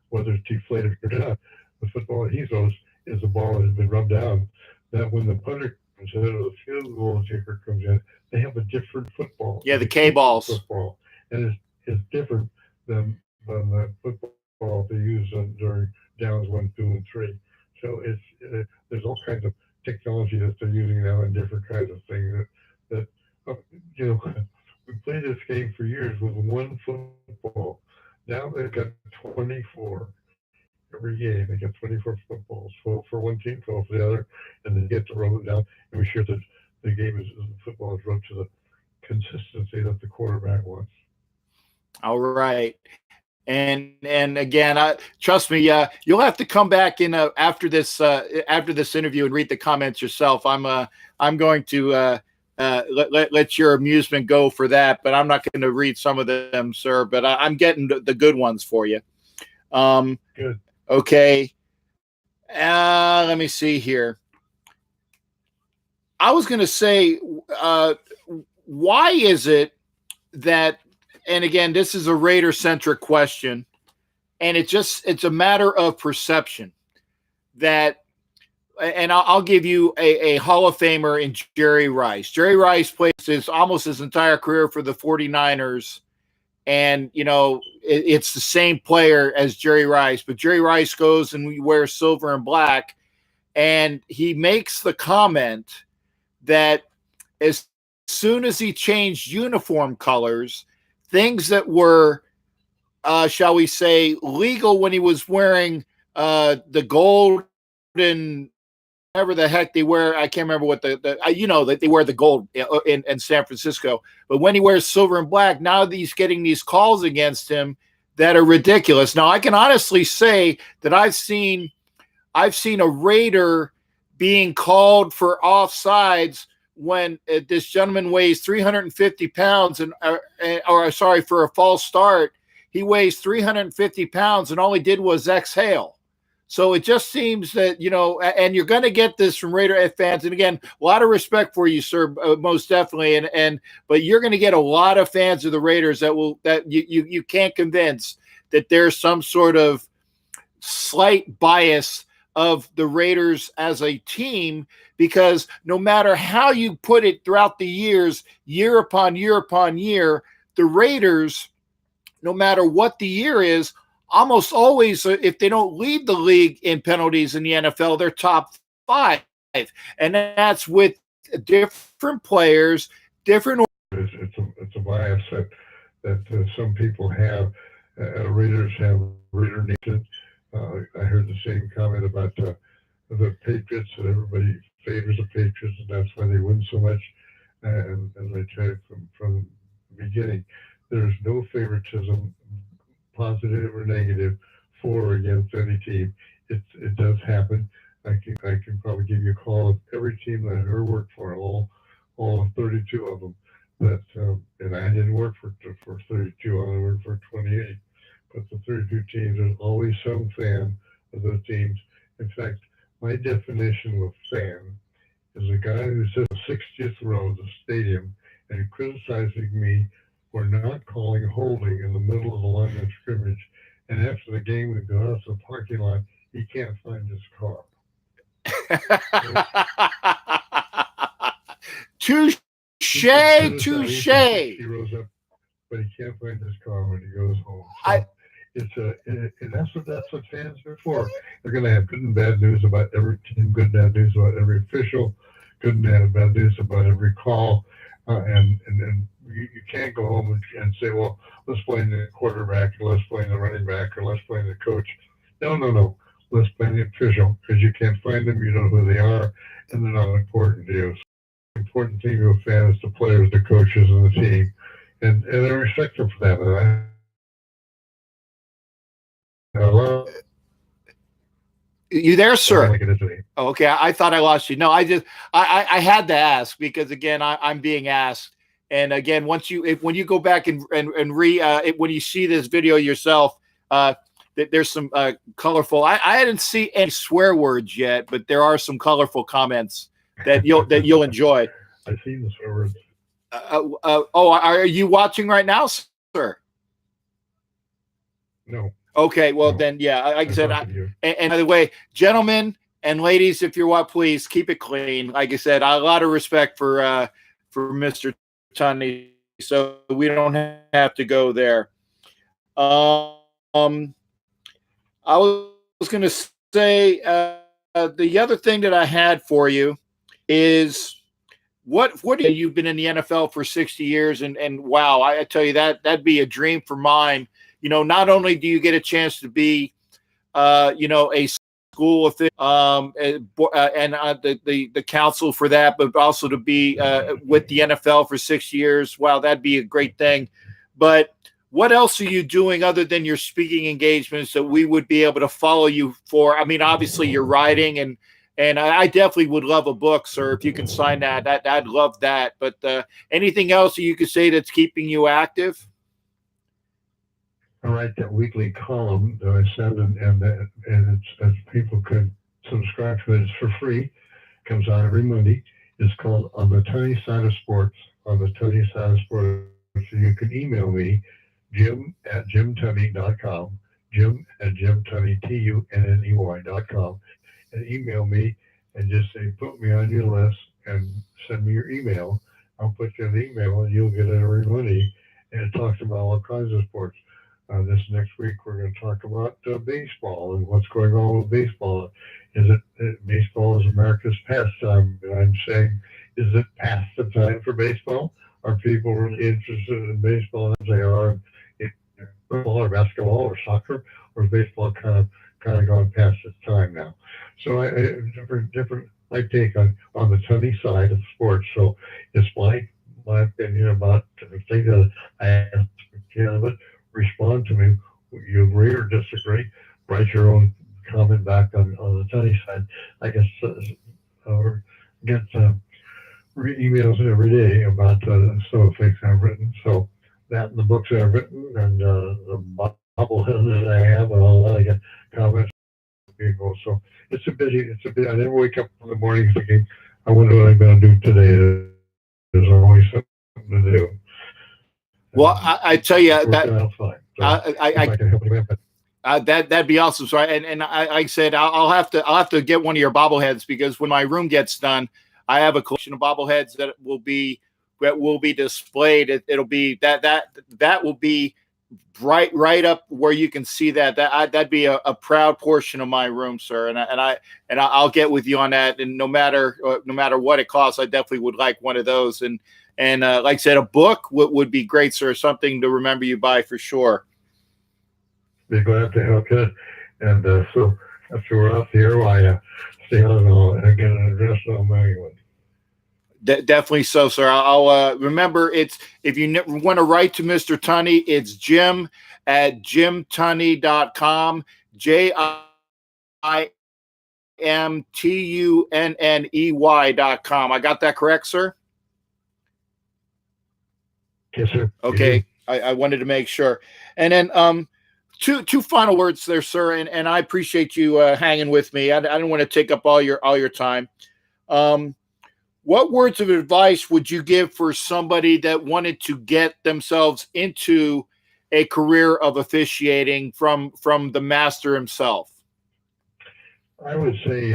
whether it's deflated or not, the football that he throws is a ball that has been rubbed down. That when the punter comes in or the field goal kicker comes in, they have a different football. Yeah, the K balls. Football, and it's different than the football they use during downs 1, 2, and 3. So there's all kinds of technology that they're using now and different kinds of things that we played this game for years with one football. Now they've got 24 every game. They got 24 footballs, 12 for one team, 12 for the other, and they get to rub it down and be sure that the football is rubbed to the consistency that the quarterback wants. All right. And again, trust me, you'll have to come back in after this interview and read the comments yourself. I'm going to let your amusement go for that, but I'm not going to read some of them, sir. But I'm getting the good ones for you. Good. Okay. Let me see here. I was going to say, why is it that? And again, this is a Raider-centric question, and it's a matter of perception that, and I'll give you a Hall of Famer in Jerry Rice. Jerry Rice plays almost his entire career for the 49ers, and, it's the same player as Jerry Rice, but Jerry Rice goes and wears silver and black, and he makes the comment that as soon as he changed uniform colors, things that were shall we say, legal when he was wearing the gold and whatever the heck they wear. I can't remember what that they wear the gold in San Francisco. But when he wears silver and black, now he's getting these calls against him that are ridiculous. Now, I can honestly say that I've seen a Raider being called for offsides when this gentleman weighs 350 pounds for a false start. He weighs 350 pounds and all he did was exhale. So it just seems that, and you're going to get this from Raider fans. And again, a lot of respect for you, sir, most definitely. But you're going to get a lot of fans of the Raiders that you can't convince that there's some sort of slight bias of the Raiders as a team, because no matter how you put it throughout the years, year upon year upon year, the Raiders, no matter what the year is, almost always, if they don't lead the league in penalties in the NFL, they're top 5. And that's with different players, different. It's a bias that some people have. Raiders have Raider Nation. I heard the same comment about the Patriots, that everybody favors the Patriots, and that's why they win so much. And as I tried from the beginning, there's no favoritism, positive or negative, for or against any team. It does happen. I can probably give you a call of every team that I've ever worked for, all 32 of them. And I didn't work for 32. I only worked for 28. But the 32 teams, there's always some fan of those teams. In fact, my definition of fan is a guy who sits in the 60th row of the stadium and criticizing me for not calling holding in the middle of the line of scrimmage, and after the game we go out to the parking lot, he can't find his car. Touche. He rose up, but he can't find his car when he goes home. So and that's what fans are for. They're going to have good and bad news about every team, good and bad news about every official, good and bad news about every call, and then you can't go home and say, well, let's blame the quarterback, or let's blame the running back, or let's blame the coach. No. Let's blame the official, because you can't find them, you know who they are, and they're not important to you. So the important thing to a fan is the players, the coaches, and the team, and I respect them for that. Hello? You there, sir? Oh, okay, I thought I lost you. No, I had to ask, because again, I'm being asked. And again, when you go back and when you see this video yourself, there's some colorful. I hadn't seen any swear words yet, but there are some colorful comments that you'll enjoy. I've seen the swear words. Are you watching right now, sir? No. Okay, well then, yeah. Like I said, and by the way, gentlemen and ladies, if you're please keep it clean. Like I said, a lot of respect for Mr. Tunney, so we don't have to go there. I was going to say the other thing that I had for you is what you've been in the NFL for 60 years, and wow, I tell you that'd be a dream for mine. Not only do you get a chance to be, a school official, and the counsel for that, but also to be with the NFL for 6 years. Wow, that'd be a great thing. But what else are you doing other than your speaking engagements that we would be able to follow you for? I mean, obviously you're writing, and I definitely would love a book, sir, if you can sign that. I'd love that. But anything else that you could say that's keeping you active? I write that weekly column that I send, and it's, as people could subscribe to it. It's for free. It comes out every Monday. It's called On the Tunney Side of Sports. On the Tunney Side of Sports. So you can email me, Jim@JimTunney.com, Jim@JimTunney, TUNNEY.com, and email me and just say, put me on your list and send me your email. I'll put you in the email and you'll get it every Monday. And it talks about all kinds of sports. This next week, we're going to talk about baseball and what's going on with baseball. Baseball is America's pastime? And I'm saying, is it past the time for baseball? Are people really interested in baseball? As they are, football or basketball or soccer, or baseball kind of gone past its time now. So different my take on the Tunney side of sports. So it's my opinion about the thing that I asked but respond to me. You agree or disagree? Write your own comment back on the Tunney side. I guess or get emails every day about some of the things I've written. So that and the books that I've written and the bobblehead that I have and all that, I get comments from people. So it's a busy. I never wake up in the morning thinking, I wonder what I'm going to do today. There's always something to do. Well, I tell you It's that working out fine. So if I I can help you with that. that'd be awesome. So I said I'll have to get one of your bobbleheads, because when my room gets done, I have a collection of bobbleheads that will be displayed. It'll be that will be right up where you can see that'd be a proud portion of my room, sir. And I'll get with you on that. And no matter what it costs, I definitely would like one of those. And like I said, a book would be great, sir. Something to remember you by for sure. Be glad to help you. And so after we're off the air, I stay on and get an address on my one. Definitely so, sir. I'll remember if you want to write to Mr. Tunney, it's Jim at jimtunney.com. JIMTUNNEY.com. I got that correct, sir? Yes, sir. Okay. I wanted to make sure. And then two final words there, sir. And I appreciate you hanging with me. I didn't want to take up all your time. What words of advice would you give for somebody that wanted to get themselves into a career of officiating from the master himself? I would say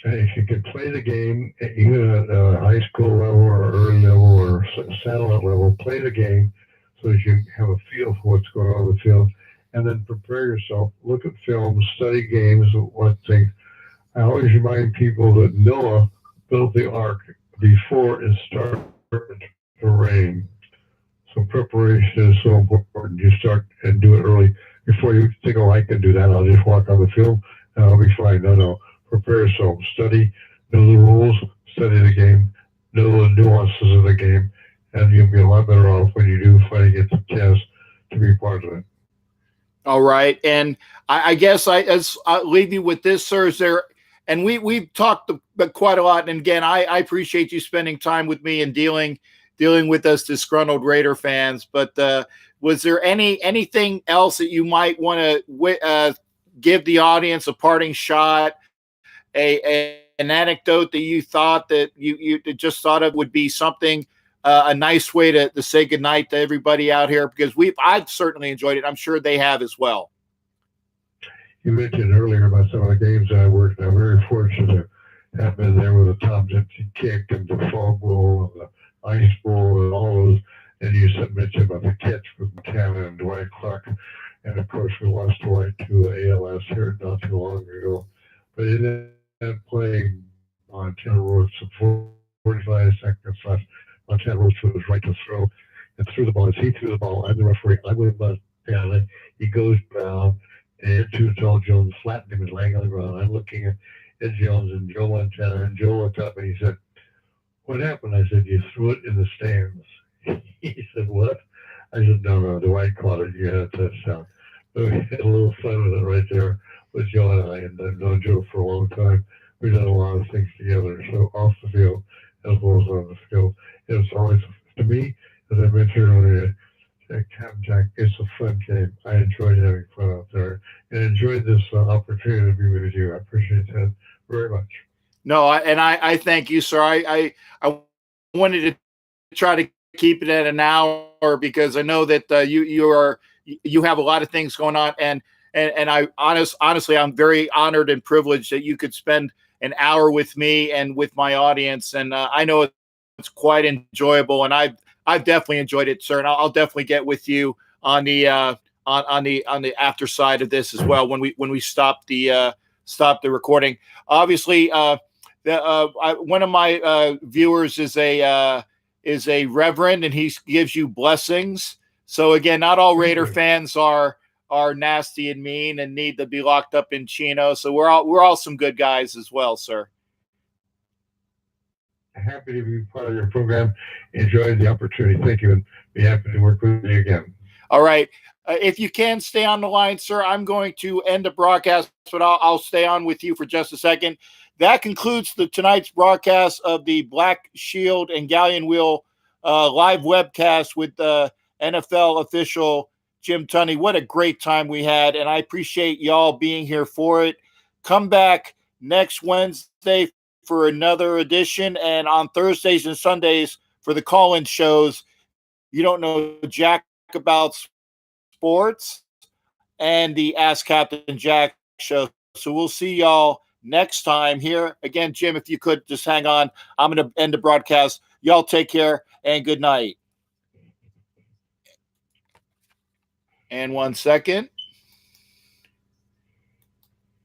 if you could play the game, either at high school level or early level or satellite level, play the game so that you have a feel for what's going on in the field, and then prepare yourself. Look at films, study games, what things. I always remind people that Noah built the ark before it started to rain. So preparation is so important. You start and do it early before you think, oh, I can do that. I'll just walk on the field and I'll be fine. No. Prepare yourself. Study, know the rules, study the game, know the nuances of the game, and you'll be a lot better off when you do finally get the chance to be part of it. All right. And I guess I'll leave you with this, sir. Is there, and we've talked quite a lot. And again, I appreciate you spending time with me and dealing with us disgruntled Raider fans. But was there anything else that you might want to give the audience, a parting shot, an anecdote that you thought that you just thought of would be something, a nice way to say goodnight to everybody out here? Because I've certainly enjoyed it. I'm sure they have as well. You mentioned earlier about some of the games I worked. I'm very fortunate to have been there with the Tom Dempsey kick and the Fog Bowl and the Ice Bowl and all those. And you mentioned about the catch with McCann and Dwight Clark. And of course, we lost Dwight to ALS here not too long ago. But in that play, Montana Roach, 45 seconds left. Montana Roach was right to throw and threw the ball. As he threw the ball, I'm the referee. I'm with Montana. He goes down. And too tall Jones flattened him and laying on the ground. I'm looking at Ed Jones and Joe Montana, and Joe looked up and he said, "What happened?" I said, "You threw it in the stands." He said, "What?" I said, No, Dwight caught it. You had a touchdown. So we had a little fun with it right there with Joe and I, and I've known Joe for a long time. We've done a lot of things together, so off the field as well as on the field. It was always, to me, as I mentioned earlier, Captain Jack, it's a fun game. I enjoyed having fun out there and enjoyed this opportunity to be with you. I appreciate that very much. No, I thank you, sir. I wanted to try to keep it at an hour because I know that you have a lot of things going on, and I honestly I'm very honored and privileged that you could spend an hour with me and with my audience, and I know it's quite enjoyable, and I've definitely enjoyed it, sir. And I'll definitely get with you on the on the after side of this as well when we stop the recording. Obviously, one of my viewers is a reverend, and he gives you blessings. So again, not all Raider fans are nasty and mean and need to be locked up in Chino. So we're all some good guys as well, sir. Happy to be part of your program. Enjoyed the opportunity. Thank you, and be happy to work with you again. All right. If you can stay on the line, sir, I'm going to end the broadcast, but I'll stay on with you for just a second. That concludes tonight's broadcast of the Black Shield and Galleon Wheel live webcast with NFL official Jim Tunney. What a great time we had, and I appreciate y'all being here for it. Come back next Wednesday for another edition, and on Thursdays and Sundays for the call-in shows. You don't know jack about sports and the Ask Captain Jack show. So we'll see y'all next time here. Again, Jim, if you could just hang on, I'm going to end the broadcast. Y'all take care and good night. And 1 second.